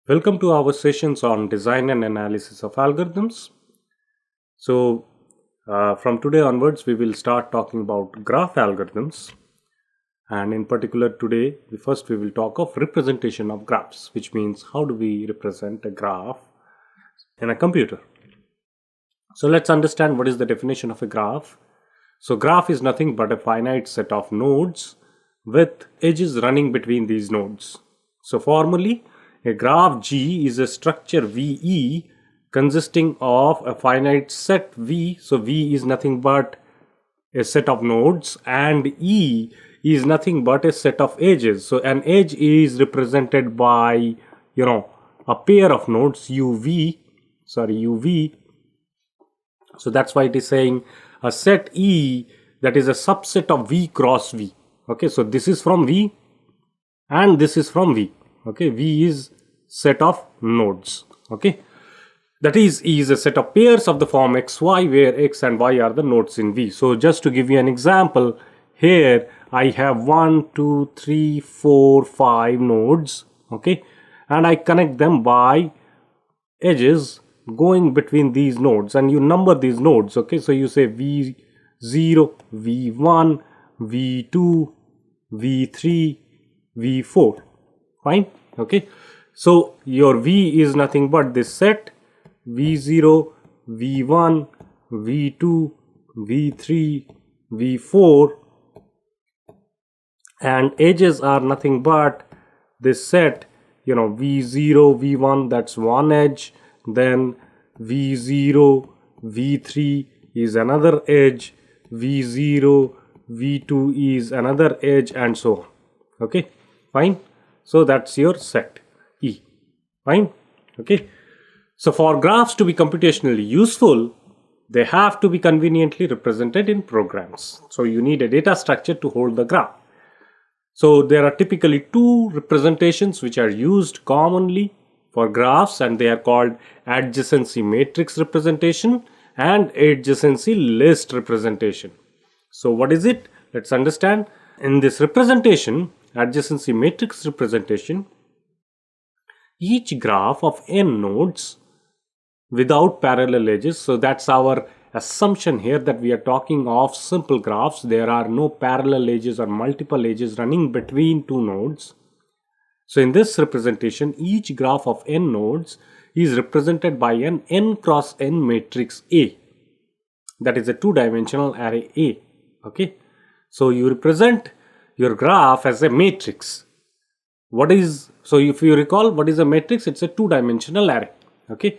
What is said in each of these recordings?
Welcome to our sessions on design and analysis of algorithms. From today onwards, we will start talking about graph algorithms. And in particular, today, we will talk of representation of graphs, which means how do we represent a graph in a computer. So, let's understand what is the definition of a graph. So, graph is nothing but a finite set of nodes with edges running between these nodes. So, formally, a graph G is a structure VE consisting of a finite set V. So, V is nothing but a set of nodes and E is nothing but a set of edges. So, an edge is represented by, a pair of nodes UV. So, that's why it is saying a set E that is a subset of V cross V. Okay, so this is from V and this is from V. Okay, V is set of nodes. Okay, that is E is a set of pairs of the form XY where X and Y are the nodes in V. So just to give you an example, here I have 1, 2, 3, 4, 5 nodes. Okay, and I connect them by edges going between these nodes, and you number these nodes. Okay, so you say V0, V1, V2, V3, V4. Fine. Okay, so your V is nothing but this set V0, V1, V2, V3, V4, and edges are nothing but this set, V0, V1, that's one edge, then V0, V3 is another edge, V0, V2 is another edge, and so on. Okay, fine. So that's your set E. Fine. Okay. So for graphs to be computationally useful, they have to be conveniently represented in programs. So you need a data structure to hold the graph. So there are typically two representations which are used commonly for graphs, and they are called adjacency matrix representation and adjacency list representation. So what is it? Let's understand. In this representation, adjacency matrix representation, each graph of n nodes without parallel edges. So that's our assumption here, that we are talking of simple graphs. There are no parallel edges or multiple edges running between two nodes. So in this representation, each graph of n nodes is represented by an n cross n matrix A. That is a two-dimensional array A. Okay. So you represent your graph as a matrix. So if you recall, what is a matrix? It's a two-dimensional array. Okay.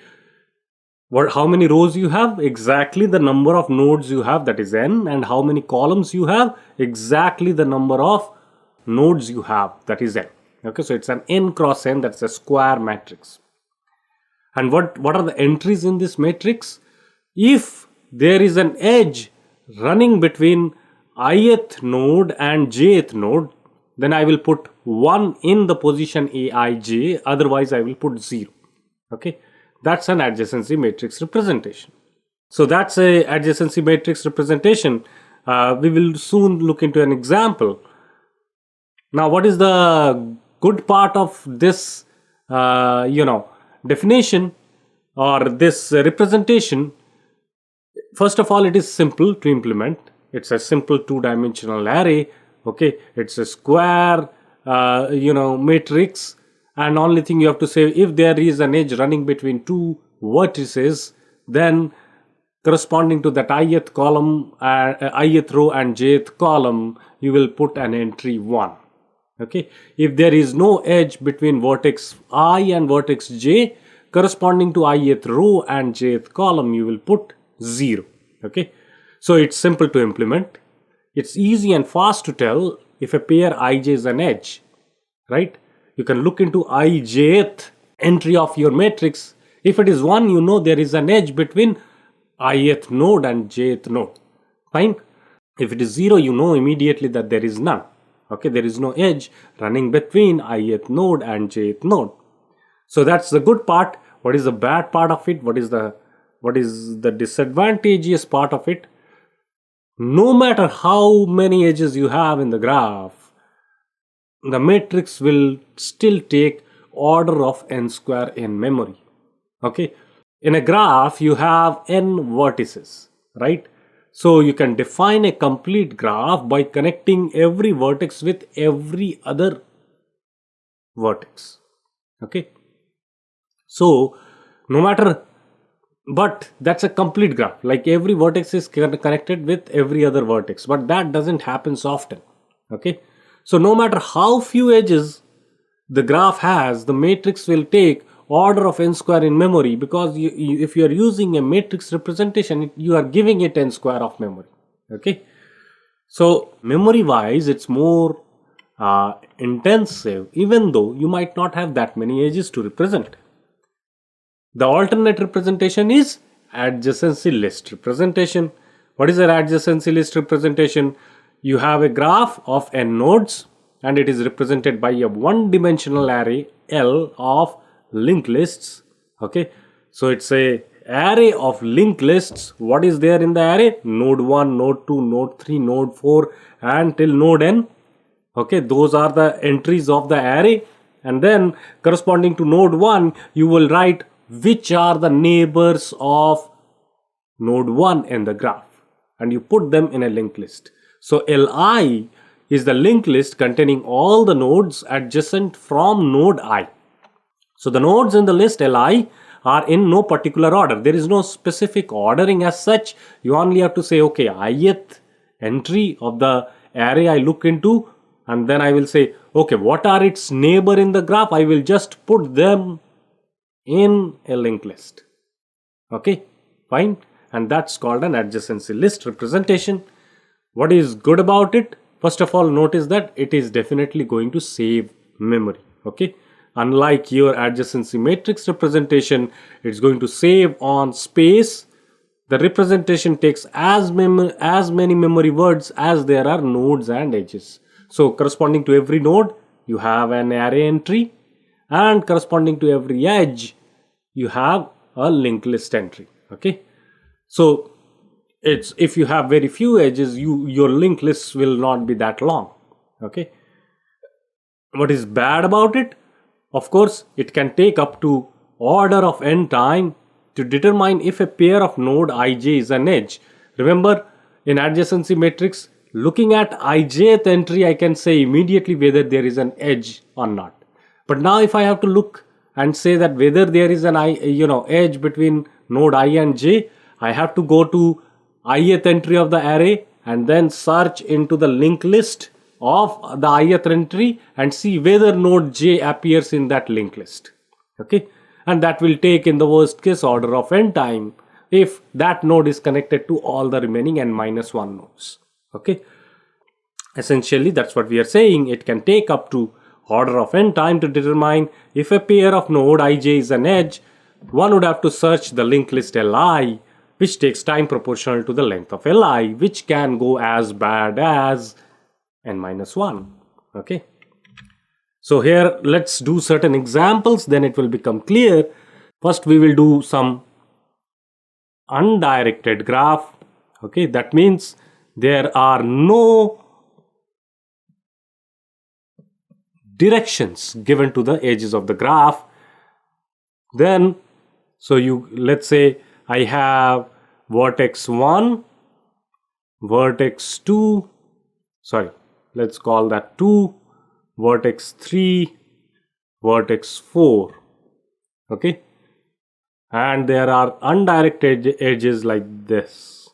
How many rows you have? Exactly the number of nodes you have, that is n, and how many columns you have? Exactly the number of nodes you have, that is n. Okay, so it's an n cross n, that's a square matrix. And what are the entries in this matrix? If there is an edge running between ith node and jth node, then I will put 1 in the position aij, otherwise I will put 0. Okay, that's an adjacency matrix representation. So that's a adjacency matrix representation. We will soon look into an example. Now, what is the good part of this, definition or this representation? First of all, it is simple to implement. It's a simple two-dimensional array. Okay, it's a square, matrix, and only thing you have to say, if there is an edge running between two vertices, then corresponding to that ith column, ith row and jth column, you will put an entry 1. Okay, if there is no edge between vertex I and vertex j, corresponding to ith row and jth column, you will put 0. Okay, so it's simple to implement. It's easy and fast to tell if a pair ij is an edge, right? You can look into ijth entry of your matrix. If it is 1, you know there is an edge between ith node and jth node. Fine. If it is 0, you know immediately that there is none. Okay, there is no edge running between ith node and jth node. So that's the good part. What is the bad part of it? What is the disadvantageous part of it? No matter how many edges you have in the graph, the matrix will still take order of n square in memory. Okay, in a graph you have n vertices, right? So you can define a complete graph by connecting every vertex with every other vertex. Okay, so no matter, but that's a complete graph, like every vertex is connected with every other vertex, but that doesn't happen so often. Okay, so no matter how few edges the graph has, the matrix will take order of n square in memory, because if you are using a matrix representation, you are giving it n square of memory. Okay, so memory wise it's more intensive, even though you might not have that many edges to represent. The alternate representation is adjacency list representation. What is an adjacency list representation? You have a graph of n nodes and it is represented by a one-dimensional array L of linked lists. Okay, so it's a array of linked lists. What is there in the array? Node 1, node 2, node 3, node 4 and till node n. Okay, those are the entries of the array, and then corresponding to node 1 you will write which are the neighbors of node 1 in the graph, and you put them in a linked list. So Li is the linked list containing all the nodes adjacent from node I. So the nodes in the list Li are in no particular order. There is no specific ordering as such. You only have to say, okay, ith entry of the array I look into, and then I will say, okay, what are its neighbor in the graph? I will just put them in a linked list. Okay, fine. And that's called an adjacency list representation. What is good about it? First of all, notice that it is definitely going to save memory. Okay, unlike your adjacency matrix representation, it's going to save on space. The representation takes as many memory words as there are nodes and edges. So corresponding to every node you have an array entry, and corresponding to every edge you have a linked list entry. Okay, so it's, if you have very few edges, your linked lists will not be that long. Okay, what is bad about it? Of course, it can take up to order of n time to determine if a pair of node ij is an edge. Remember, in adjacency matrix, looking at ijth entry, I can say immediately whether there is an edge or not. But now if I have to look and say that whether there is an edge between node I and j, I have to go to ith entry of the array and then search into the linked list of the ith entry and see whether node j appears in that linked list. Okay, and that will take, in the worst case, order of n time if that node is connected to all the remaining n minus 1 nodes. Okay, essentially that's what we are saying. It can take up to order of n time to determine if a pair of node ij is an edge. One would have to search the linked list Li, which takes time proportional to the length of Li, which can go as bad as n minus 1. Okay, so here let's do certain examples, then it will become clear. First we will do some undirected graph. Okay, that means there are no directions given to the edges of the graph. Then, so let's say I have vertex 1, vertex 2, let's call that 2, vertex 3, vertex 4. Okay, and there are undirected edges like this.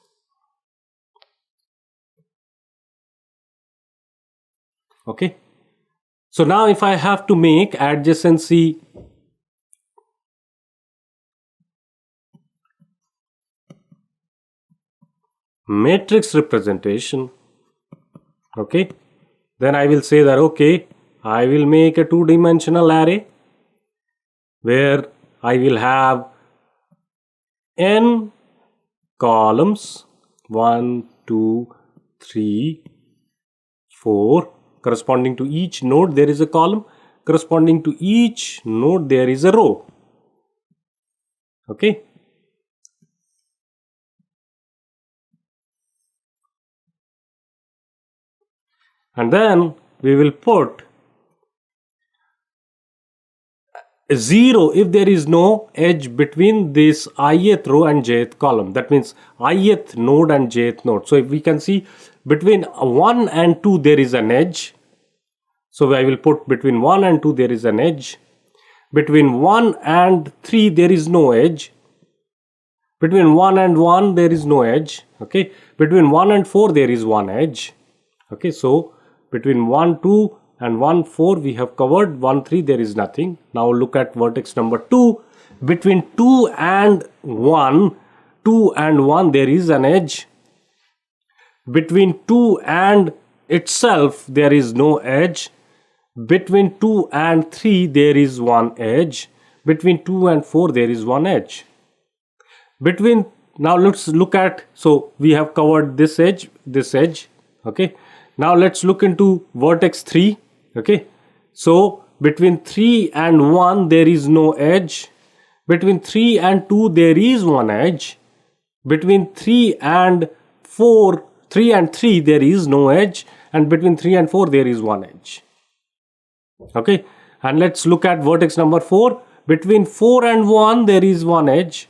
Okay, so now if I have to make adjacency matrix representation, okay, then I will say that, okay, I will make a two-dimensional array where I will have n columns, 1, 2, 3, 4. Corresponding to each node there is a column, corresponding to each node there is a row. Okay, and then we will put 0 if there is no edge between this ith row and jth column. That means ith node and jth node. So if we can see between 1 and 2 there is an edge. So I will put between 1 and 2 there is an edge. Between 1 and 3 there is no edge. Between 1 and 1 there is no edge. Okay. Between 1 and 4 there is one edge. Okay. So between 1, 2 and 1, 4 we have covered. 1, 3 there is nothing. Now look at vertex number 2. Between 2 and 1, 2 and 1 there is an edge. Between 2 and itself there is no edge. Between 2 and 3 there is one edge. Between 2 and 4 there is one edge. Now let's look at, so we have covered this edge, okay. Now let's look into vertex 3, okay. So between 3 and 1 there is no edge. Between 3 and 2 there is one edge. Between 3 and 3 there is no edge, and between 3 and 4 there is one edge. Okay, and let's look at vertex number 4. Between 4 and 1 there is one edge.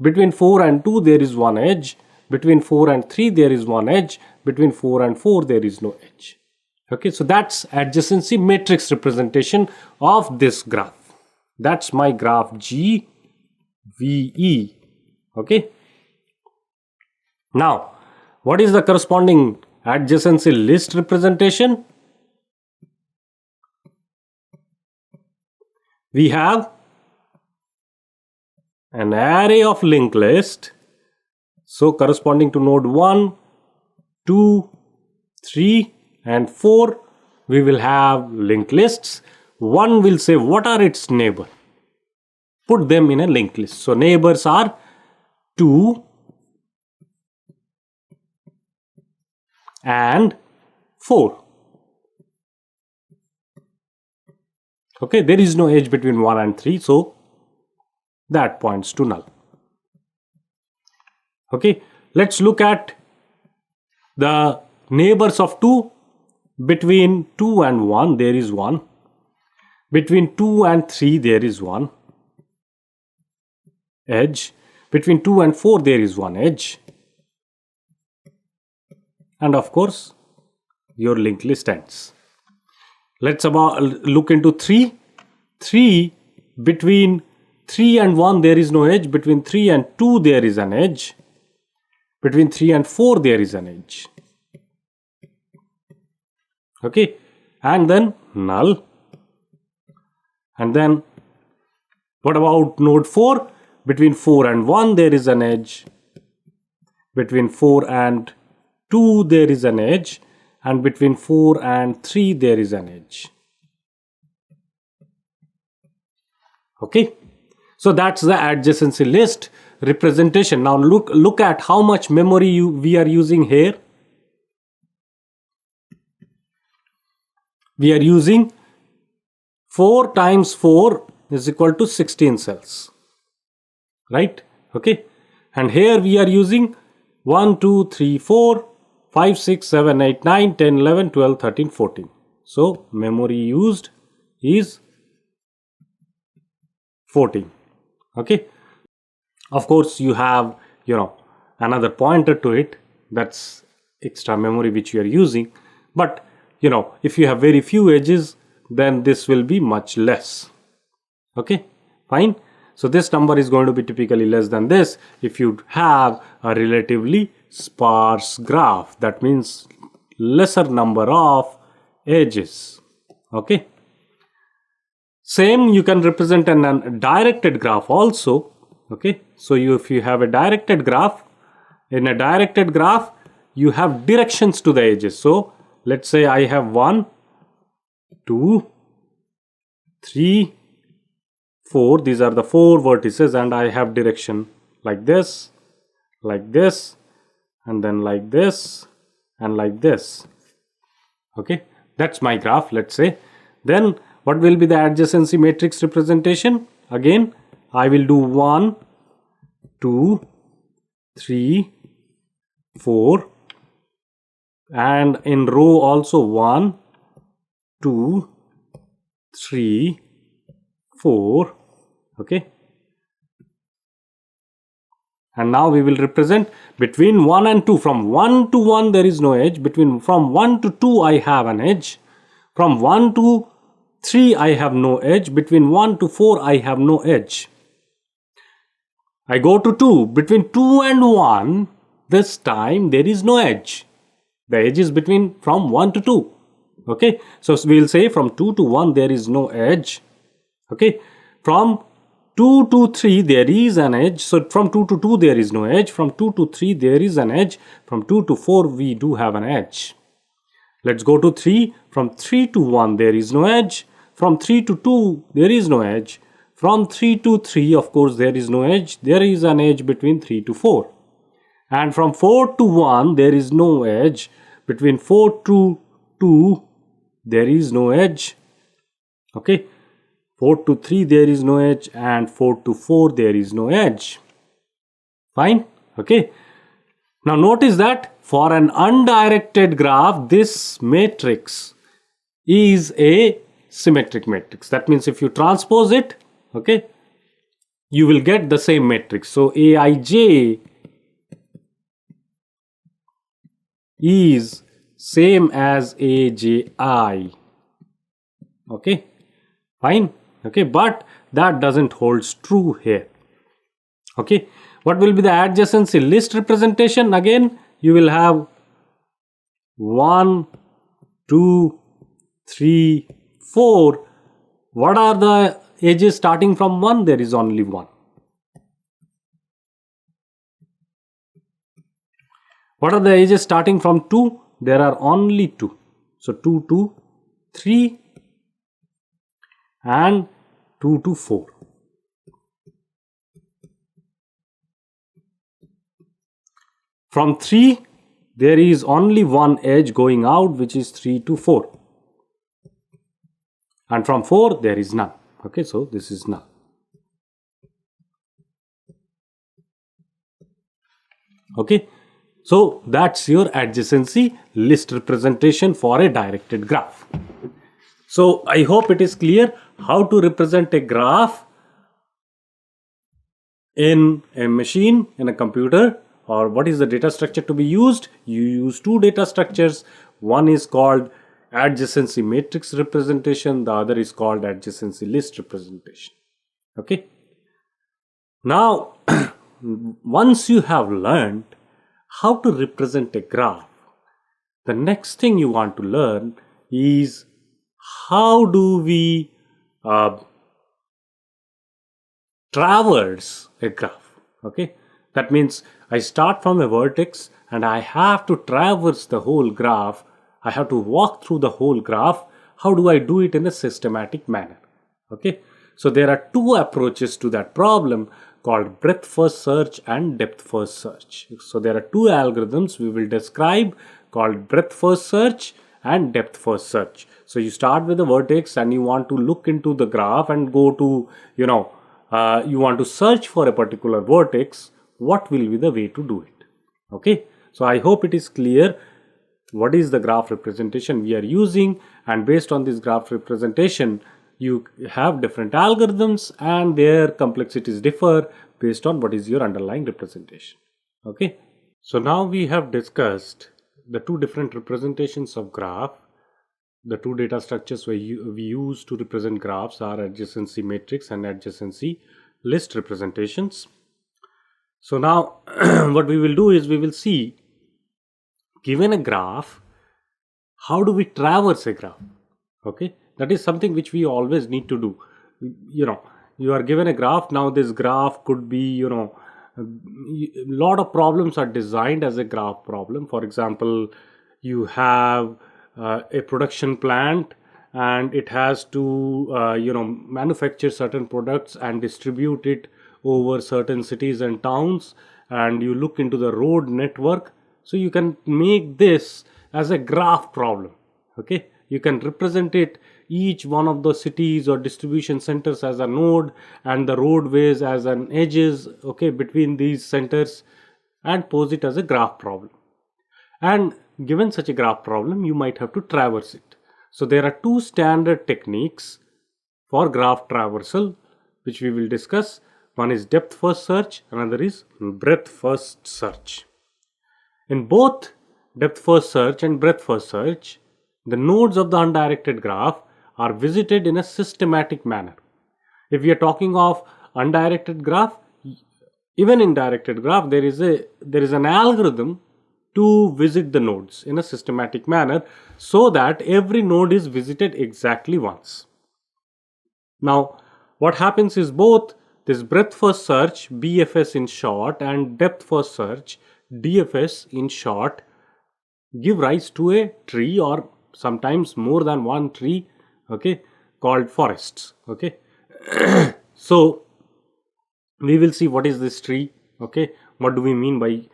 Between 4 and 2 there is one edge. Between 4 and 3 there is one edge. Between 4 and 4 there is no edge. Okay, so that's adjacency matrix representation of this graph. That's my graph GVE. Okay. Now, what is the corresponding adjacency list representation? We have an array of linked list. So corresponding to node 1, 2, 3 and 4, we will have linked lists. One will say what are its neighbor. Put them in a linked list. So neighbors are 2 and 4. Okay, there is no edge between 1 and 3, so that points to null. Okay, let's look at the neighbors of 2. Between 2 and 1 there is 1. Between 2 and 3 there is one edge. Between 2 and 4 there is one edge. And of course, your linked list ends. Let's look into 3. 3, between 3 and 1 there is no edge. Between 3 and 2 there is an edge. Between 3 and 4 there is an edge. Okay, and then null. And then what about node 4? Between 4 and 1 there is an edge. Between 4 and 2 there is an edge. And between 4 and 3 there is an edge. Okay, so that's the adjacency list representation. Now look at how much memory we are using here. We are using 4 times 4 is equal to 16 cells, right? Okay, and here we are using 1, 2, 3, 4, 5, 6, 7, 8, 9, 10, 11, 12, 13, 14. So memory used is 14. Okay, of course you have another pointer to it, that's extra memory which you are using, but if you have very few edges then this will be much less. Okay, fine. So this number is going to be typically less than this if you have a relatively sparse graph. That means lesser number of edges. Okay, same you can represent a directed graph also. Okay, so if you have a directed graph, in a directed graph you have directions to the edges. So let's say I have 1, 2, 3, 4. These are the 4 vertices, and I have direction like this, and then like this, and like this. Okay, that's my graph, let's say. Then what will be the adjacency matrix representation? Again, I will do 1, 2, 3, 4, and in row also 1, 2, 3, 4, Okay. And now we will represent between 1 and 2. From 1 to 1 there is no edge. From 1 to 2 I have an edge. From 1 to 3 I have no edge. Between 1 to 4 I have no edge. I go to 2. Between 2 and 1, this time there is no edge. The edge is from 1 to 2. Okay. So we will say from 2 to 1 there is no edge. Okay. From 2 to 3 there is an edge. So from 2 to 2 there is no edge. From 2 to 3 there is an edge. From 2 to 4 we do have an edge. Let's go to 3. From 3 to 1 there is no edge. From 3 to 2 there is no edge. From 3 to 3 of course there is no edge. There is an edge between 3 to 4. And from 4 to 1 there is no edge. Between 4 to 2 there is no edge. Okay. 4 to 3 there is no edge, and 4 to 4 there is no edge. Fine. Okay. Now notice that for an undirected graph, this matrix is a symmetric matrix. That means if you transpose it, okay, you will get the same matrix. So Aij is same as Aji. Okay. Fine. Okay, but that doesn't hold true here. Okay, what will be the adjacency list representation? Again, you will have 1, 2, 3, 4. What are the edges starting from 1? There is only 1. What are the edges starting from 2? There are only 2. So 2 to 3. And 2 to 4. From 3, there is only one edge going out, which is 3 to 4. And from 4, there is none. Okay, so this is null. Okay, so that's your adjacency list representation for a directed graph. So I hope it is clear how to represent a graph in a machine, in a computer, or what is the data structure to be used. You use two data structures. One is called adjacency matrix representation, the other is called adjacency list representation. Okay. Now, once you have learned how to represent a graph, the next thing you want to learn is how do we traverse a graph. Okay, that means I start from a vertex and I have to traverse the whole graph. I have to walk through the whole graph. How do I do it in a systematic manner? Okay, so there are two approaches to that problem called breadth first search and depth first search. So there are two algorithms we will describe called breadth first search and depth first search. So you start with a vertex and you want to look into the graph and go to, you want to search for a particular vertex. What will be the way to do it? Okay, so I hope it is clear what is the graph representation we are using, and based on this graph representation you have different algorithms and their complexities differ based on what is your underlying representation. Okay, so now we have discussed the two different representations of graph. The two data structures we use to represent graphs are adjacency matrix and adjacency list representations. So now what we will do is we will see, given a graph, how do we traverse a graph? Okay, that is something which we always need to do. You are given a graph. Now this graph could be, a lot of problems are designed as a graph problem. For example, you have a production plant and it has to manufacture certain products and distribute it over certain cities and towns, and you look into the road network. So you can make this as a graph problem. Okay, you can represent it, each one of the cities or distribution centers as a node and the roadways as an edges, okay, between these centers, and pose it as a graph problem. And given such a graph problem, you might have to traverse it. So there are two standard techniques for graph traversal. which we will discuss. One is depth first search, another is breadth first search. In both depth first search and breadth first search, the nodes of the undirected graph are visited in a systematic manner. If we are talking of undirected graph, even in directed graph, there is an algorithm to visit the nodes in a systematic manner so that every node is visited exactly once. Now, what happens is both this breadth first search, BFS in short, and depth first search, DFS in short, give rise to a tree or sometimes more than one tree, okay, called forests. Okay. So we will see what is this tree. Okay, what do we mean by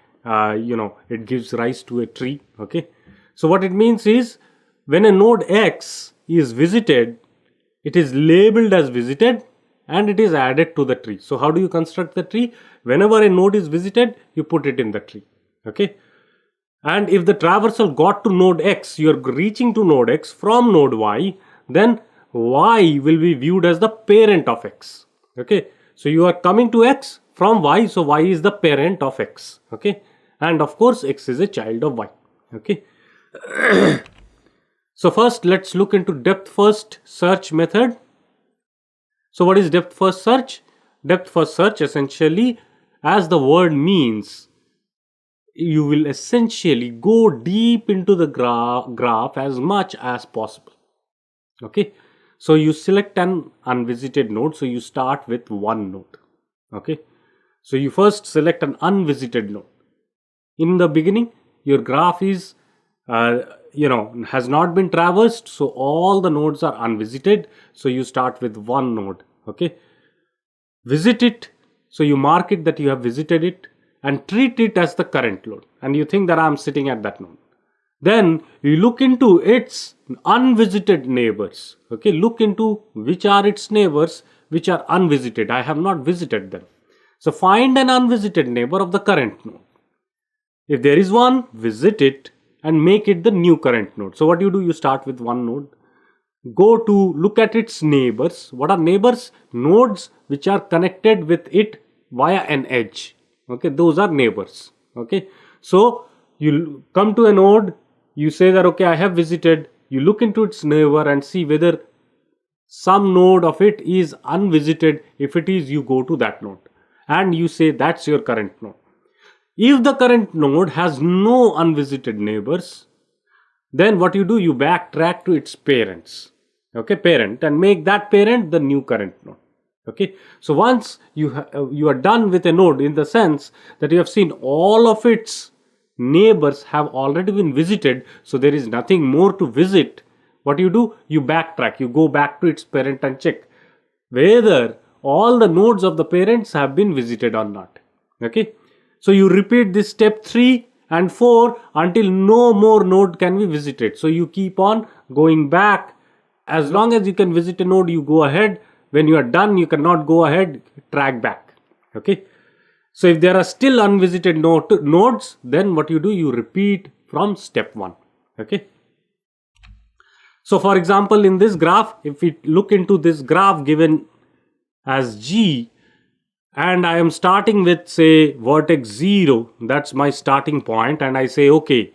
it gives rise to a tree. Okay, so what it means is when a node X is visited, it is labeled as visited and it is added to the tree. So how do you construct the tree? Whenever a node is visited, you put it in the tree. Okay, and if the traversal got to node X, you are reaching to node X from node Y, then Y will be viewed as the parent of X. Okay, so you are coming to X from Y, so Y is the parent of X. Okay, and of course X is a child of Y. Okay. So first let's look into depth first search method. So what is depth first search? Depth first search, essentially, as the word means, you will essentially go deep into the graph as much as possible. Okay, so you select an unvisited node, so you start with one node. Okay, so you first select an unvisited node. In the beginning, your graph is has not been traversed, so all the nodes are unvisited, so you start with one node. Okay, visit it, so you mark it that you have visited it and treat it as the current node, and you think that I am sitting at that node. Then you look into its unvisited neighbors. Okay, look into which are its neighbors which are unvisited. I have not visited them, so find an unvisited neighbor of the current node. If there is one, visit it and make it the new current node. So what you do, you start with one node, go to look at its neighbors. What are neighbors? Nodes which are connected with it via an edge. Okay, those are neighbors. Okay, so you come to a node, you say that okay, I have visited, you look into its neighbor and see whether some node of it is unvisited. If it is, you go to that node and you say that's your current node. If the current node has no unvisited neighbors, then what you do, you backtrack to its parents. Okay, parent, and make that parent the new current node. Okay, so once you are done with a node, in the sense that you have seen all of its neighbors have already been visited, so there is nothing more to visit. What you do, you backtrack, you go back to its parent and check whether all the nodes of the parents have been visited or not. Okay, so you repeat this step 3 and 4 until no more node can be visited. So you keep on going back. As long as you can visit a node, you go ahead. When you are done, you cannot go ahead, track back. Okay, so if there are still unvisited nodes, then what you do, you repeat from step 1. Okay, so for example, in this graph, if we look into this graph given as G, and I am starting with, say, vertex 0, that's my starting point, and I say okay,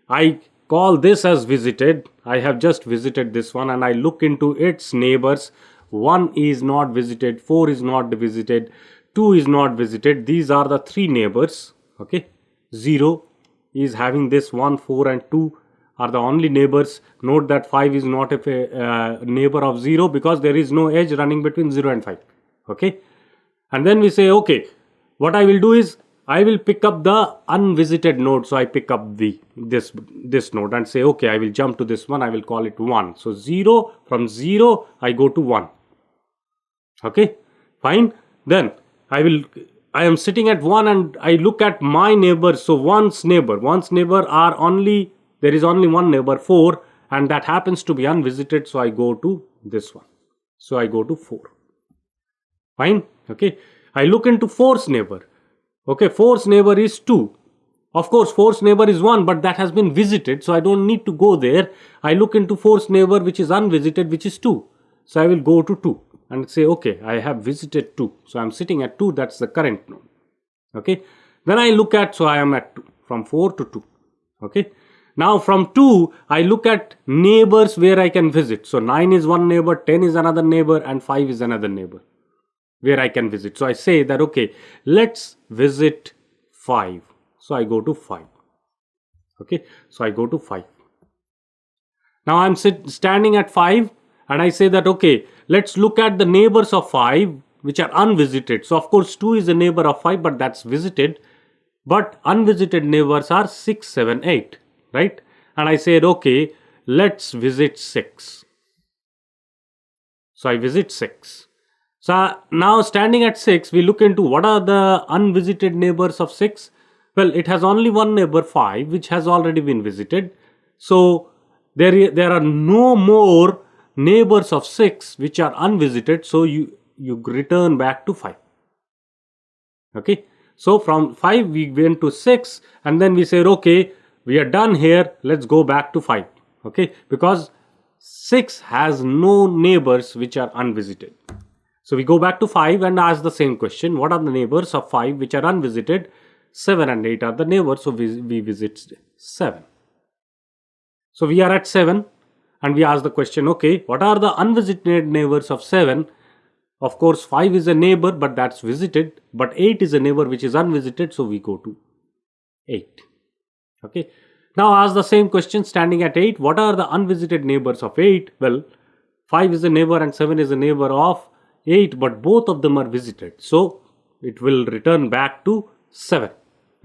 I call this as visited. I have just visited this one, and I look into its neighbors. 1 is not visited, 4 is not visited, 2 is not visited. These are the 3 neighbors. Okay, 0 is having this 1, 4 and 2 are the only neighbors. Note that 5 is not a neighbor of 0 because there is no edge running between 0 and 5. Okay, and then we say okay, what I will do is I will pick up the unvisited node. So I pick up this node and say okay, I will jump to this one, I will call it 1. So 0, from 0 I go to 1. Okay, fine. Then I am sitting at 1 and I look at my neighbors. So one's neighbor are only, there is only one neighbor, 4, and that happens to be unvisited. So I go to this one. So I go to 4. Fine. Okay, I look into 4's neighbor. Okay, 4's neighbor is 2. Of course, 4's neighbor is 1, but that has been visited, so I don't need to go there. I look into 4's neighbor which is unvisited, which is 2. So I will go to 2. and say, okay, I have visited 2. So I'm sitting at 2, that's the current node. Okay. Then I look at, so I am at 2, from 4 to 2. Okay. Now from 2, I look at neighbors where I can visit. So 9 is one neighbor, 10 is another neighbor, and 5 is another neighbor where I can visit. So I say that, okay, let's visit 5. So I go to 5. Okay. So I go to 5. Now I'm standing at 5 and I say that, okay, let's look at the neighbors of 5 which are unvisited. So of course 2 is a neighbor of 5, but that's visited. But unvisited neighbors are 6, 7, 8, right? And I said, okay, let's visit 6. So I visit 6. So now standing at 6, we look into what are the unvisited neighbors of 6. Well, it has only one neighbor 5 which has already been visited. So there are no more neighbors of 6 which are unvisited. So you return back to 5. Okay. So from 5 we went to 6 and then we said, okay, we are done here. Let's go back to 5. Okay. Because 6 has no neighbors which are unvisited. So we go back to 5 and ask the same question. What are the neighbors of 5 which are unvisited? 7 and 8 are the neighbors. So we visit 7. So we are at 7 and we ask the question, okay, what are the unvisited neighbors of 7? Of course, 5 is a neighbor, but that's visited. But 8 is a neighbor which is unvisited. So we go to 8. Okay. Now ask the same question standing at 8. What are the unvisited neighbors of 8? Well, 5 is a neighbor and 7 is a neighbor of 8, but both of them are visited. So it will return back to 7.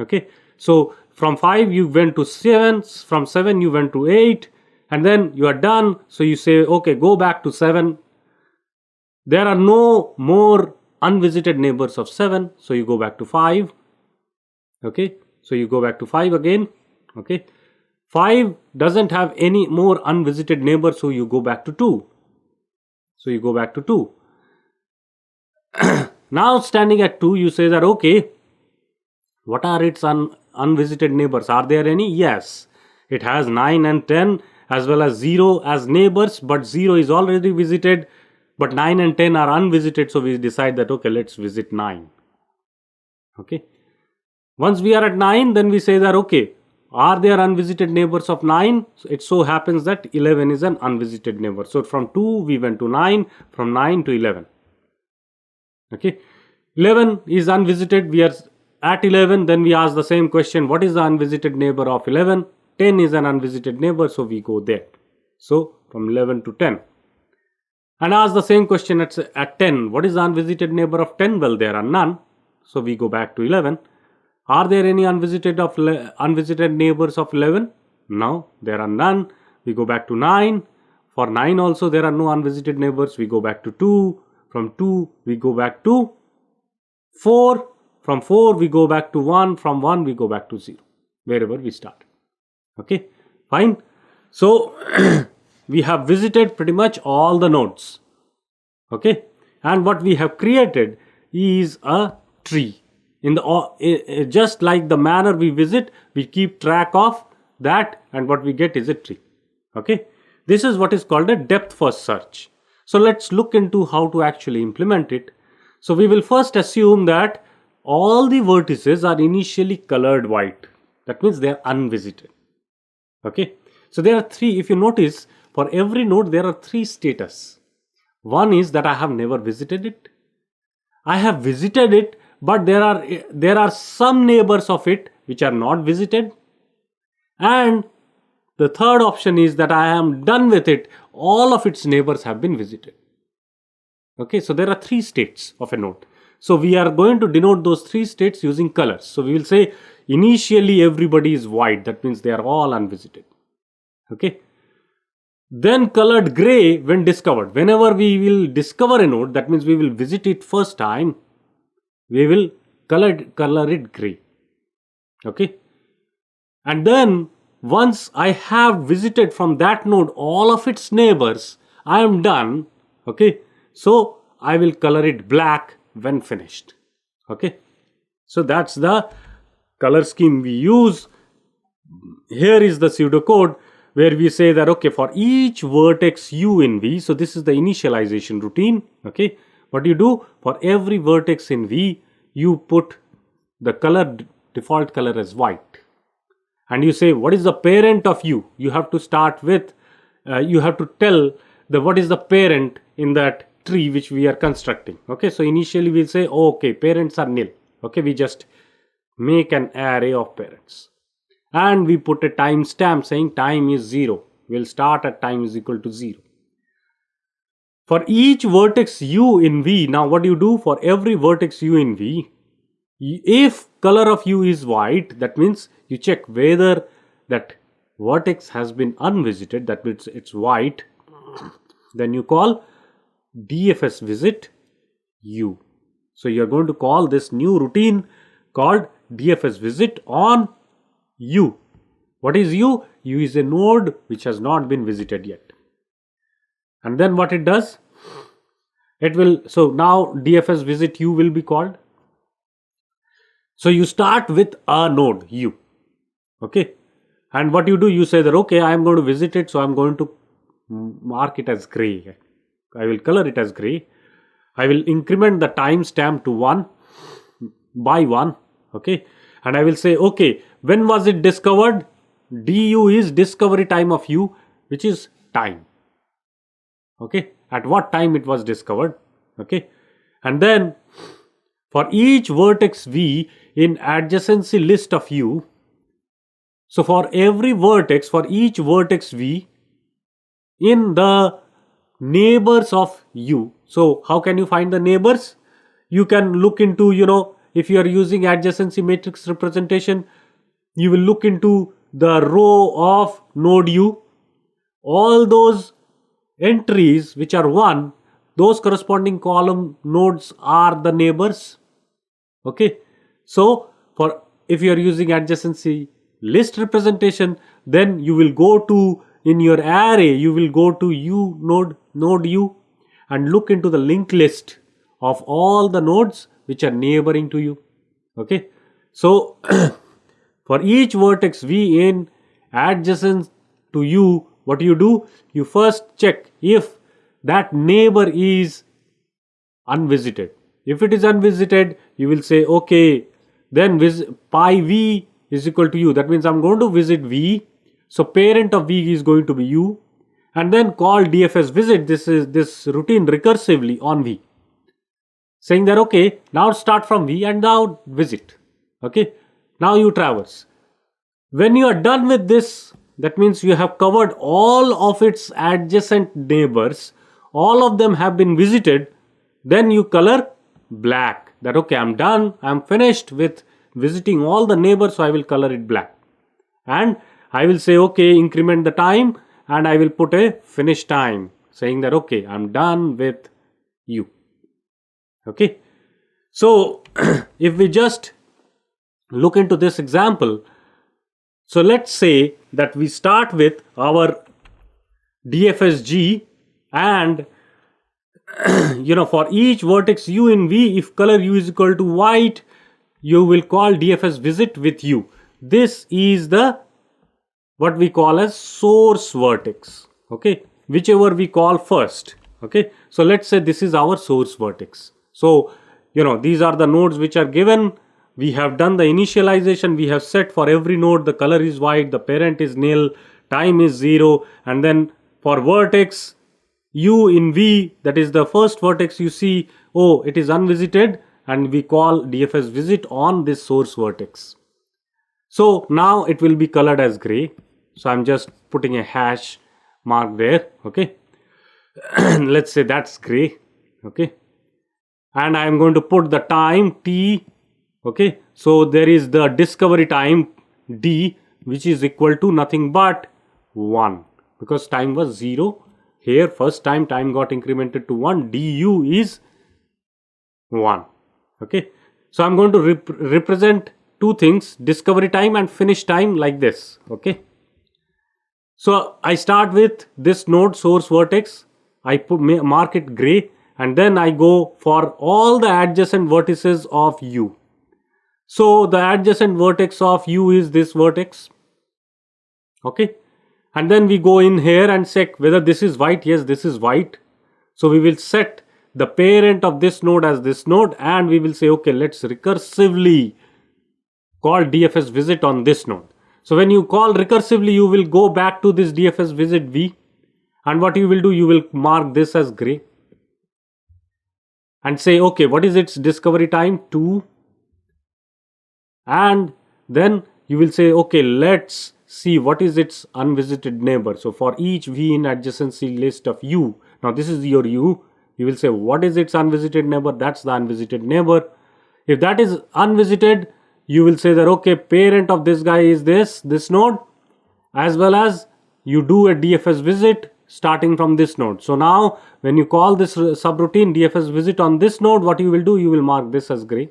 Okay. So from 5 you went to 7, from 7 you went to 8, and then you are done. So you say, okay, go back to 7. There are no more unvisited neighbors of 7. So you go back to 5. Okay. So you go back to 5 again. Okay. 5 doesn't have any more unvisited neighbors. So you go back to 2. So you go back to 2. Now standing at 2, you say that, okay, what are its unvisited neighbors? Are there any? Yes. It has 9 and 10 as well as 0 as neighbors, but 0 is already visited. But 9 and 10 are unvisited, so we decide that, okay, let's visit 9. Okay. Once we are at 9, then we say that, okay, are there unvisited neighbors of 9? So it so happens that 11 is an unvisited neighbor. So from 2, we went to 9, from 9 to 11. Okay. 11 is unvisited. We are at 11, then we ask the same question, what is the unvisited neighbor of 11? 10 is an unvisited neighbor, so we go there. So from 11 to 10. And ask the same question at 10. What is the unvisited neighbor of 10? Well, there are none. So we go back to 11. Are there any unvisited neighbors of 11? No, there are none. We go back to 9. For 9 also there are no unvisited neighbors. We go back to 2. From 2 we go back to 4. From 4 we go back to 1. From 1 we go back to 0. Wherever we started. Okay, fine. So we have visited pretty much all the nodes. Okay, and what we have created is a tree. Just like the manner we visit, we keep track of that, and what we get is a tree. Okay, this is what is called a depth first search. So let's look into how to actually implement it. So we will first assume that all the vertices are initially colored white. That means they are unvisited. Okay, so there are 3. If you notice, for every node there are 3 status. One is that I have never visited it. I have visited it, but there are some neighbors of it which are not visited. And the third option is that I am done with it. All of its neighbors have been visited. Okay, so there are 3 states of a node. So we are going to denote those 3 states using colors. So we will say initially everybody is white. That means they are all unvisited. Okay. Then colored gray when discovered. Whenever we will discover a node, that means we will visit it first time, we will color it gray. Okay. And then once I have visited from that node all of its neighbors, I am done. Okay. So I will color it black when finished. Okay. So that's the color scheme we use. Here is the pseudocode. where we say that, okay, for each vertex u in V, so this is the initialization routine, okay, what you do for every vertex in V, you put the color, default color as white, and you say what is the parent of u. You have to start with, you have to tell the what is the parent in that tree which we are constructing, okay. So initially we'll say, oh, okay, parents are nil, okay, we just make an array of parents, and we put a timestamp saying time is 0. We'll start at time is equal to 0. For each vertex u in V, now what do you do for every vertex u in V? If color of u is white, that means you check whether that vertex has been unvisited, that means it's white, then you call DFS visit u. So you're going to call this new routine called DFS visit on u. What is u? U is a node which has not been visited yet. And then what it does? It will, so now DFS visit u will be called. So you start with a node u, okay, and what you do, you say that, okay, I am going to visit it, so I am going to mark it as gray. I will color it as gray. I will increment the timestamp to 1 by 1, okay, and I will say, okay, when was it discovered? Du is discovery time of u, which is time, okay, at what time it was discovered, okay. And then for each vertex V in adjacency list of u, so for every vertex, for each vertex V in the neighbors of u, so how can you find the neighbors? You can look into, if you are using adjacency matrix representation, you will look into the row of node u. All those entries which are 1, those corresponding column nodes are the neighbors, okay. So for if you are using adjacency list representation, then you will go to, in your array, you will go to u node u and look into the linked list of all the nodes which are neighboring to you, okay. So for each vertex V in adjacent to u, what you do? You first check if that neighbor is unvisited. If it is unvisited, you will say, okay, then pi V is equal to u. That means I'm going to visit V. So parent of V is going to be u, and then call DFS visit. This is this routine recursively on V, saying that, okay, now start from V and now visit, okay. Now you traverse. When you are done with this, that means you have covered all of its adjacent neighbors, all of them have been visited, then you color black, that, okay, I'm done, I'm finished with visiting all the neighbors, so I will color it black. And I will say, okay, increment the time, and I will put a finish time, saying that, okay, I'm done with you, okay. So if we just look into this example, so let's say that we start with our DFSG, and for each vertex u in V, if color u is equal to white, you will call DFS visit with u. This is the what we call as source vertex, okay, whichever we call first, okay. So let's say this is our source vertex. So these are the nodes which are given. We have done the initialization, we have set for every node the color is white, the parent is nil, time is 0, and then for vertex u in V, that is the first vertex, you see, oh, it is unvisited, and we call DFS visit on this source vertex. So now it will be colored as gray. So I'm just putting a hash mark there, okay. Let's say that's gray, okay. And I'm going to put the time t, okay. So there is the discovery time d, which is equal to nothing but 1, because time was 0. Here first time got incremented to 1, du is 1, okay. So I'm going to represent two things, discovery time and finish time, like this, okay. So I start with this node source vertex, I mark it gray, and then I go for all the adjacent vertices of u. So the adjacent vertex of u is this vertex, okay, And then we go in here and check whether this is white. Yes, this is white. So we will set the parent of this node as this node, and we will say, okay, let's recursively call DFS visit on this node. So when you call recursively, you will go back to this DFS visit V, and what you will do, you will mark this as gray and say, okay, what is its discovery time? 2. And then you will say, okay, let's see what is its unvisited neighbor. So for each V in adjacency list of U, now this is your U, you will say what is its unvisited neighbor? That's the unvisited neighbor. If that is unvisited, you will say that, okay, parent of this guy is this node, as well as you do a DFS visit starting from this node. So now when you call this subroutine DFS visit on this node, what you will do, you will mark this as gray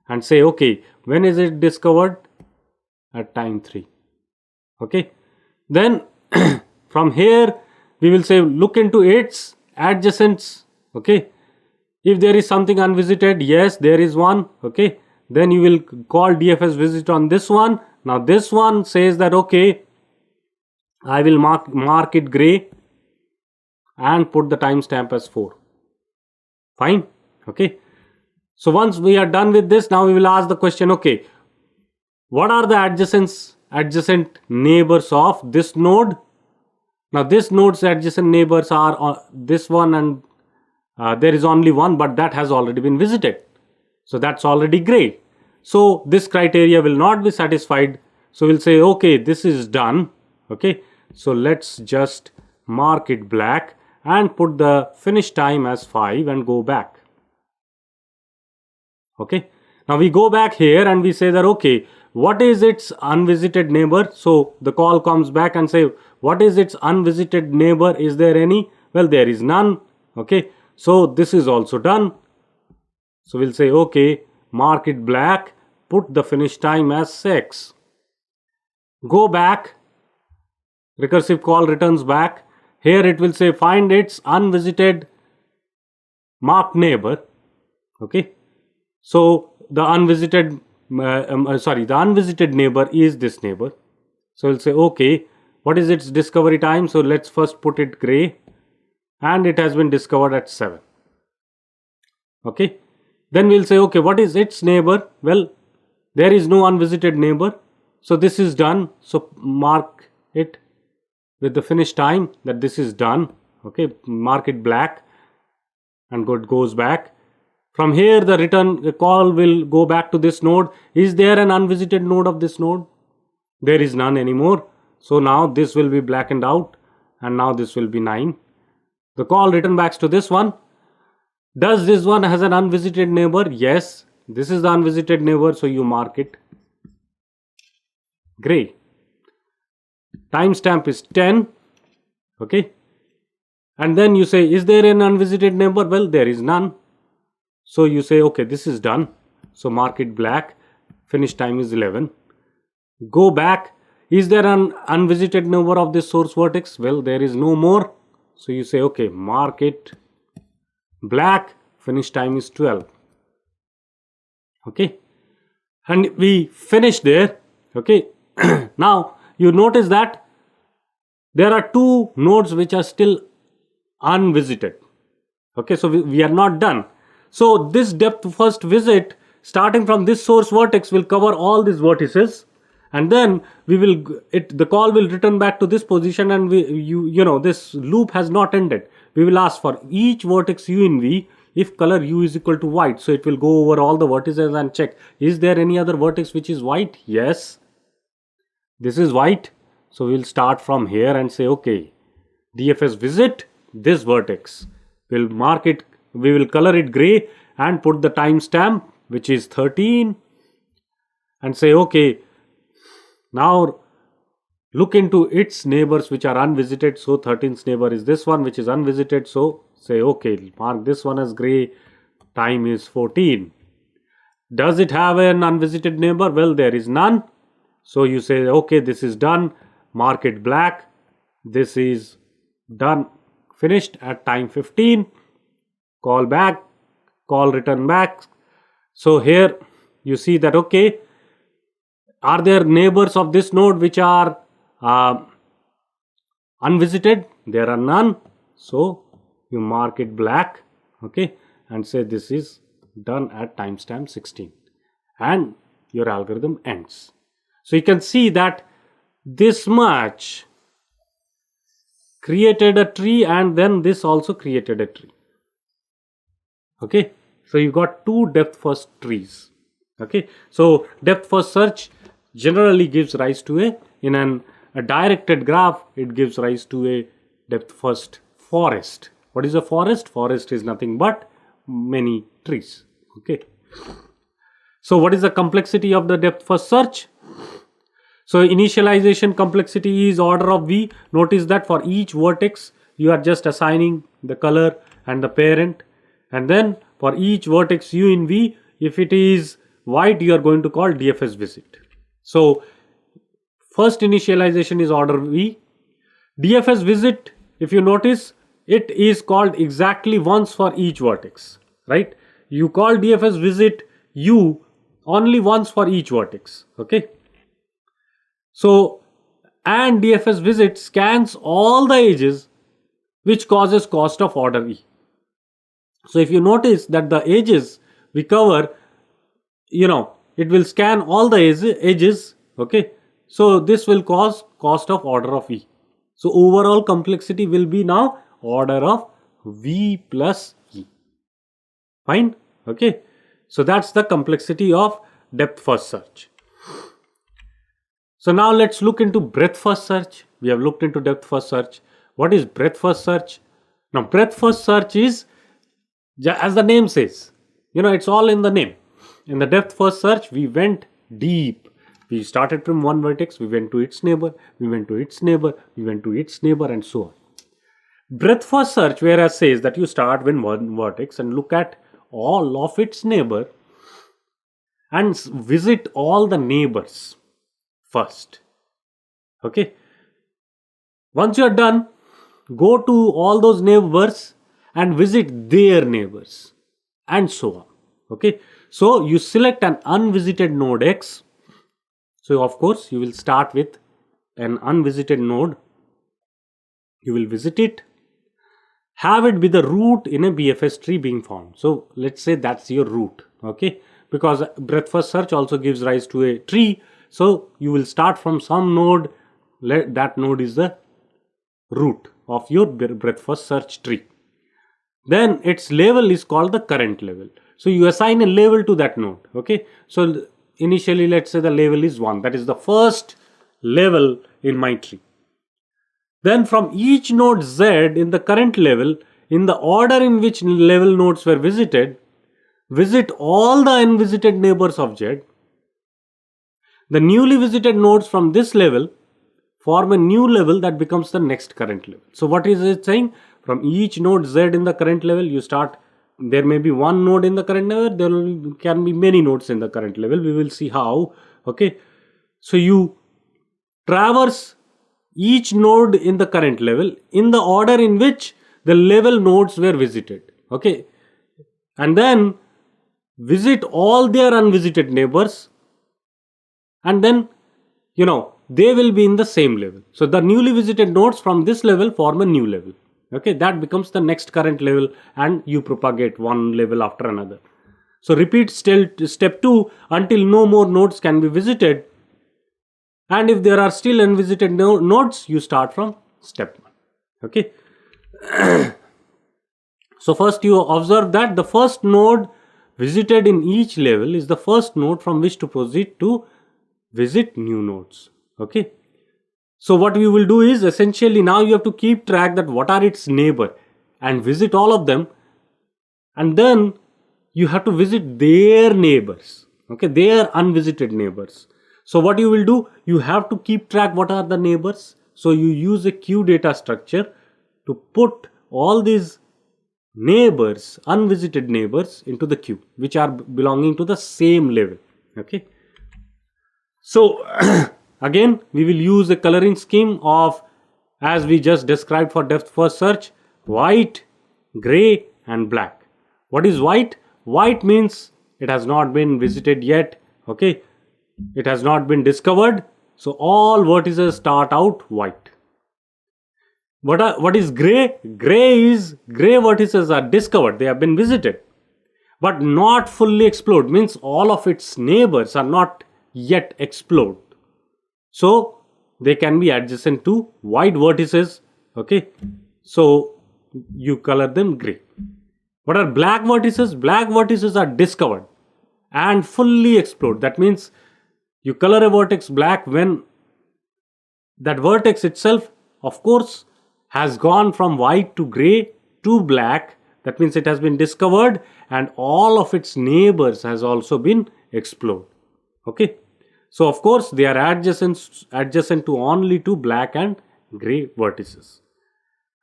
and say, okay, when is it discovered? At time 3. Okay, then from here we will say look into its adjacents. Okay, if there is something unvisited, yes, there is one. Okay, then you will call DFS visit on this one. Now this one says that, okay, I will mark it gray and put the timestamp as 4. Fine. Okay, so once we are done with this, now we will ask the question, okay, what are the adjacent neighbors of this node? Now this node's adjacent neighbors are this one, and there is only one, but that has already been visited. So that's already gray. So this criteria will not be satisfied. So we'll say, okay, this is done. Okay, so let's just mark it black and put the finish time as 5 and go back. Okay, now we go back here and we say that, okay, what is its unvisited neighbor? So the call comes back and say, what is its unvisited neighbor? Is there any? Well, there is none. Okay, so this is also done. So we'll say, okay, mark it black, put the finish time as 6. Go back, recursive call returns back. Here it will say find its unvisited marked neighbor. Okay, so the unvisited the unvisited neighbor is this neighbor. So we'll say, okay, what is its discovery time? So let's first put it gray, and it has been discovered at 7. Okay, then we'll say, okay, what is its neighbor? Well, there is no unvisited neighbor, so this is done. So mark it with the finish time that this is done. Okay, mark it black and goes back. From here the return call will go back to this node. Is there an unvisited node of this node? There is none anymore. So now this will be blackened out, and now this will be 9. The call return backs to this one. Does this one has an unvisited neighbor? Yes, this is the unvisited neighbor, so you mark it gray. Timestamp is 10. Okay, and then you say, is there an unvisited neighbor? Well, there is none. So you say, okay, this is done. So mark it black. Finish time is 11. Go back. Is there an unvisited neighbor of this source vertex? Well, there is no more. So you say, okay, mark it black. Finish time is 12. Okay, and we finish there. Okay, now you notice that there are 2 nodes which are still unvisited. Okay, so we are not done. So this depth first visit starting from this source vertex will cover all these vertices, and then we will the call will return back to this position, and this loop has not ended. We will ask for each vertex u in V if color u is equal to white. So it will go over all the vertices and check, is there any other vertex which is white? Yes, this is white. So we will start from here and say, okay, DFS visit this vertex. We'll mark it, we will color it gray and put the timestamp, which is 13, and say, okay, now look into its neighbors which are unvisited. So 13th neighbor is this one, which is unvisited. So say, okay, mark this one as gray. Time is 14. Does it have an unvisited neighbor? Well, there is none. So you say, okay, this is done. Mark it black. This is done, finished at time 15. Call back, call return back. So here you see that, okay, are there neighbors of this node which are Unvisited, there are none, so you mark it black, okay, and say this is done at timestamp 16, and your algorithm ends. So you can see that this much created a tree, and then this also created a tree. Okay, so you got two depth first trees. Okay, so depth first search generally gives rise to a directed graph, it gives rise to a depth first forest. What is a forest? Forest is nothing but many trees. Okay, so what is the complexity of the depth first search? So initialization complexity is order of V. Notice that for each vertex you are just assigning the color and the parent, and then for each vertex u in V, if it is white, you are going to call DFS visit. So first initialization is order V. DFS visit, if you notice, it is called exactly once for each vertex, right? You call DFS visit u only once for each vertex. Okay, so, and DFS visit scans all the edges, which causes cost of order E. So if you notice that the edges we cover, it will scan all the edges, okay. So this will cause cost of order of E. So overall complexity will be now order of V plus E. Fine, okay. So that's the complexity of depth first search. So now let's look into breadth first search. We have looked into depth first search. What is breadth first search? Now breadth first search is, as the name says, it's all in the name. In the depth first search, we went deep. We started from one vertex, we went to its neighbor, we went to its neighbor, we went to its neighbor, and so on. Breadth first search, whereas says that you start with one vertex and look at all of its neighbor and visit all the neighbors first. Okay, once you are done, go to all those neighbors and visit their neighbors, and so on. Okay, so you select an unvisited node X. So of course you will start with an unvisited node, you will visit it, have it be the root in a BFS tree being found. So let's say that's your root. Okay, because breadth first search also gives rise to a tree. So you will start from some node, that node is the root of your breadth first search tree. Then its label is called the current level. So you assign a label to that node. Okay, so initially let's say the label is 1. That is the first level in my tree. Then from each node Z in the current level, in the order in which level nodes were visited, visit all the unvisited neighbors of Z. The newly visited nodes from this level form a new level that becomes the next current level. So what is it saying? From each node Z in the current level, you start, there may be one node in the current level, there can be many nodes in the current level. We will see how. Okay, so you traverse each node in the current level in the order in which the level nodes were visited. Okay, and then visit all their unvisited neighbors, and then they will be in the same level. So the newly visited nodes from this level form a new level. Okay, that becomes the next current level, and you propagate one level after another. So repeat step 2 until no more nodes can be visited, and if there are still unvisited nodes, you start from step 1. Okay, so first you observe that the first node visited in each level is the first node from which to proceed to visit new nodes. Okay, so what we will do is, essentially now you have to keep track that what are its neighbor and visit all of them, and then you have to visit their neighbors. Okay, their unvisited neighbors. So what you will do, you have to keep track what are the neighbors. So you use a queue data structure to put all these neighbors, unvisited neighbors, into the queue, which are belonging to the same level. Okay, so again we will use a coloring scheme of, as we just described for depth first search, white, gray and black. What is white? White means it has not been visited yet. Okay, it has not been discovered, so all vertices start out white. What is gray? Gray vertices are discovered, they have been visited, but not fully explored, means all of its neighbors are not yet explored. So they can be adjacent to white vertices. Okay, so you color them gray. What are black vertices? Black vertices are discovered and fully explored. That means you color a vertex black when that vertex itself, of course, has gone from white to gray to black. That means it has been discovered and all of its neighbors has also been explored. Okay, so of course they are adjacent to only to black and gray vertices.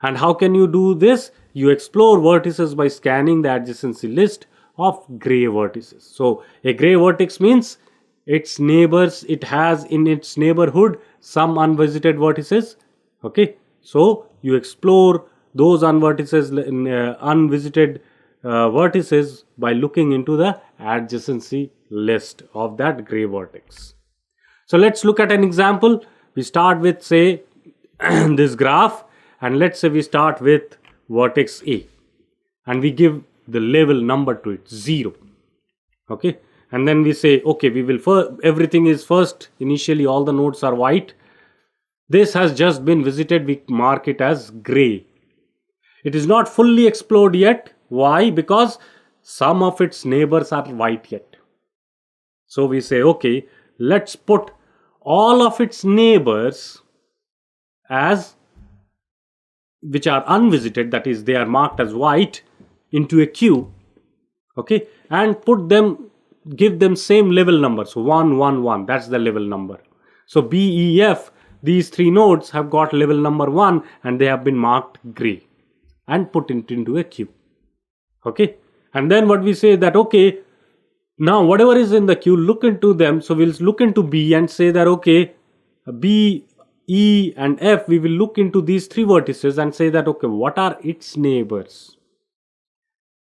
And how can you do this? You explore vertices by scanning the adjacency list of gray vertices. So a gray vertex means its neighbors, it has in its neighborhood some unvisited vertices. Okay, so you explore those unvisited vertices by looking into the adjacency list of that gray vertex. So let's look at an example. We start with, say, this graph, and let's say we start with vertex A and we give the level number to it 0. Okay, and then we say, okay, we will everything is first, initially all the nodes are white. This has just been visited, we mark it as gray. It is not fully explored yet. Why? Because some of its neighbors are white yet. So we say, okay, let's put all of its neighbors as which are unvisited, that is they are marked as white, into a queue. Okay, and give them same level number. So 1 1 1, that's the level number. So B, E, F, these three nodes have got level number 1 and they have been marked gray and put into a queue. Okay, and then what we say that, okay, now whatever is in the queue, look into them. So we'll look into B and say that, okay, B, E and F, we will look into these three vertices and say that, okay, what are its neighbors?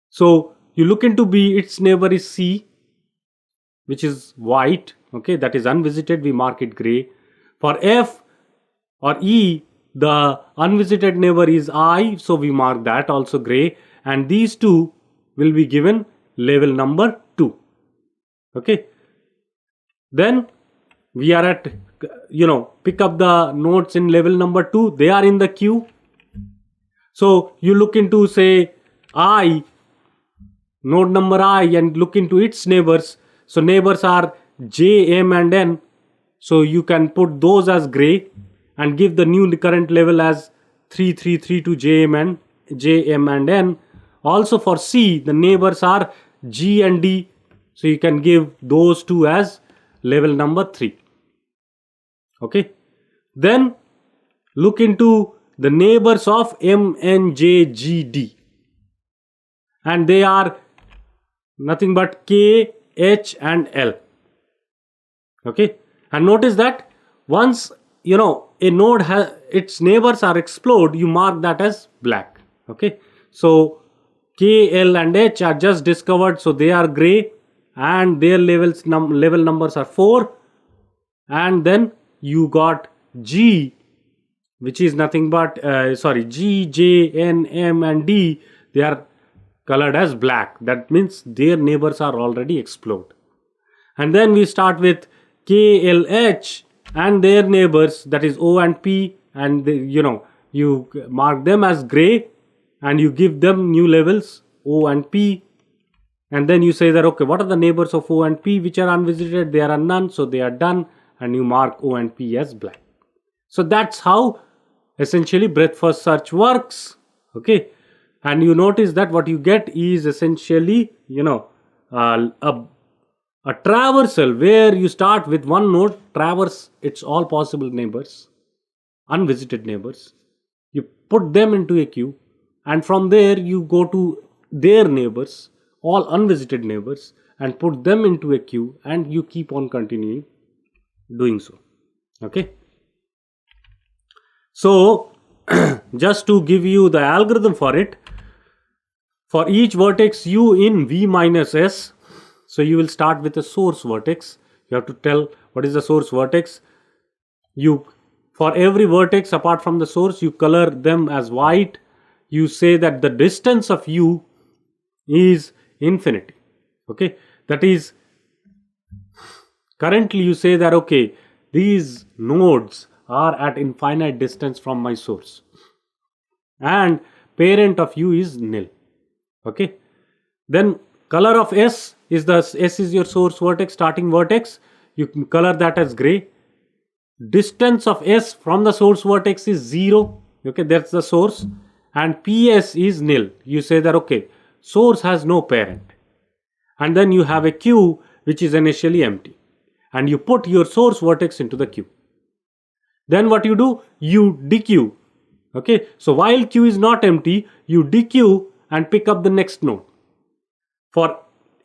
So you look into B, its neighbor is C, which is white. Okay, that is unvisited, we mark it gray. For F or E, the unvisited neighbor is I, so we mark that also gray, and these two will be given level number 2. Okay, then we are at, pick up the nodes in level number 2, they are in the queue. So you look into, say, I, node number I, and look into its neighbors. So neighbors are J, M and N, so you can put those as gray and give the new current level as 3 3 3 to J, M and N. Also for C, the neighbors are G and D, so you can give those two as level number 3. Okay, then look into the neighbors of M, N, J, G, D, and they are nothing but K, H and L. Okay, and notice that once a node has its neighbors are explored, you mark that as black. Okay, so K, L and H are just discovered, so they are gray and their level numbers are 4. And then you got G, which is nothing but G, J, N, M and D, they are colored as black. That means their neighbors are already explored. And then we start with K, L, H and their neighbors, that is O and P, and you mark them as gray and you give them new levels O and P, and then you say that, okay, what are the neighbors of O and P which are unvisited? There are none, so they are done, and you mark O and P as black. So that's how essentially breadth first search works. Okay, and you notice that what you get is essentially a traversal where you start with one node, traverse its all possible neighbors, unvisited neighbors, you put them into a queue, and from there you go to their neighbors, all unvisited neighbors, and put them into a queue, and you keep on continuing doing so. Okay, so just to give you the algorithm for it, for each vertex U in V minus S, so you will start with a source vertex. You have to tell what is the source vertex. For every vertex apart from the source, you color them as white. You say that the distance of u is infinity. Okay, that is, currently you say that, okay, these nodes are at infinite distance from my source and parent of u is nil. Okay, then color of S is your source vertex, starting vertex. You can color that as gray. Distance of S from the source vertex is 0. Okay, that's the source. And PS is nil. You say that, okay, source has no parent. And then you have a Q which is initially empty. And you put your source vertex into the Q. Then what you do? You dequeue. Okay, so while Q is not empty, you dequeue and pick up the next node.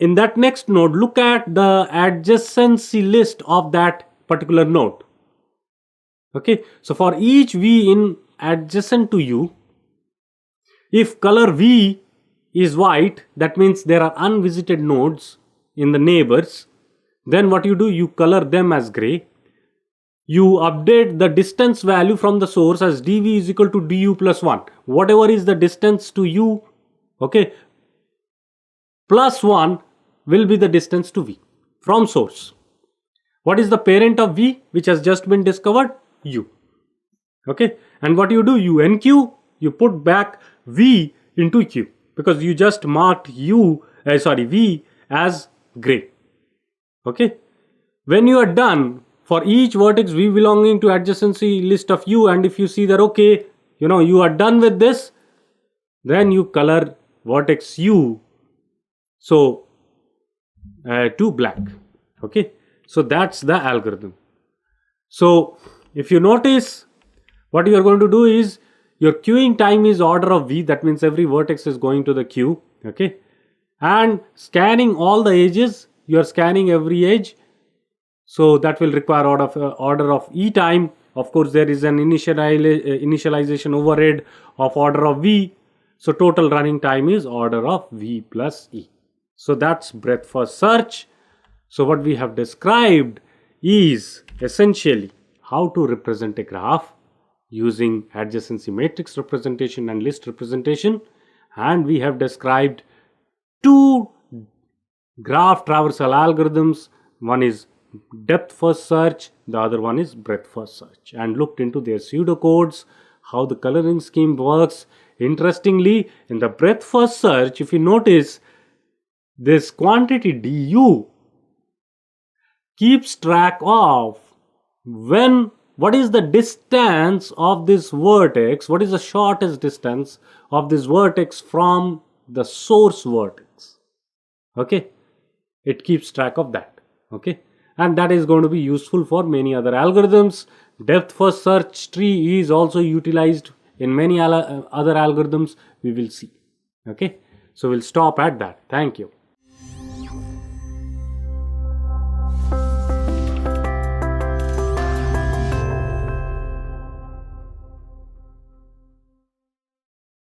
In that next node, look at the adjacency list of that particular node. Okay, so for each V in adjacent to you, if color V is white, that means there are unvisited nodes in the neighbors. Then what you do? You color them as gray. You update the distance value from the source as dv is equal to du plus 1. Whatever is the distance to u, okay, plus 1 will be the distance to v from source. What is the parent of v which has just been discovered? U. Okay, and what you do? You enqueue, you put back v into q because you just marked v as gray. Okay, when you are done, for each vertex v belonging to adjacency list of u, and if you see that, okay, you are done with this, then you color vertex u to black. Okay, so that's the algorithm. So if you notice, what you are going to do is your queuing time is order of v, that means every vertex is going to the queue. Okay, and scanning all the edges, you are scanning every edge, so that will require order of e time. Of course, there is an initialization overhead of order of v, so total running time is order of v plus e. So that's breadth first search. So what we have described is essentially how to represent a graph using adjacency matrix representation and list representation, and we have described two graph traversal algorithms. One is depth first search, the other one is breadth first search, and looked into their pseudocodes, how the coloring scheme works. Interestingly, in the breadth first search, if you notice, this quantity du keeps track of what is the distance of this vertex, what is the shortest distance of this vertex from the source vertex. Okay, it keeps track of that. Okay, and that is going to be useful for many other algorithms. Depth first search tree is also utilized in many other algorithms we will see. Okay, so we'll stop at that. Thank you.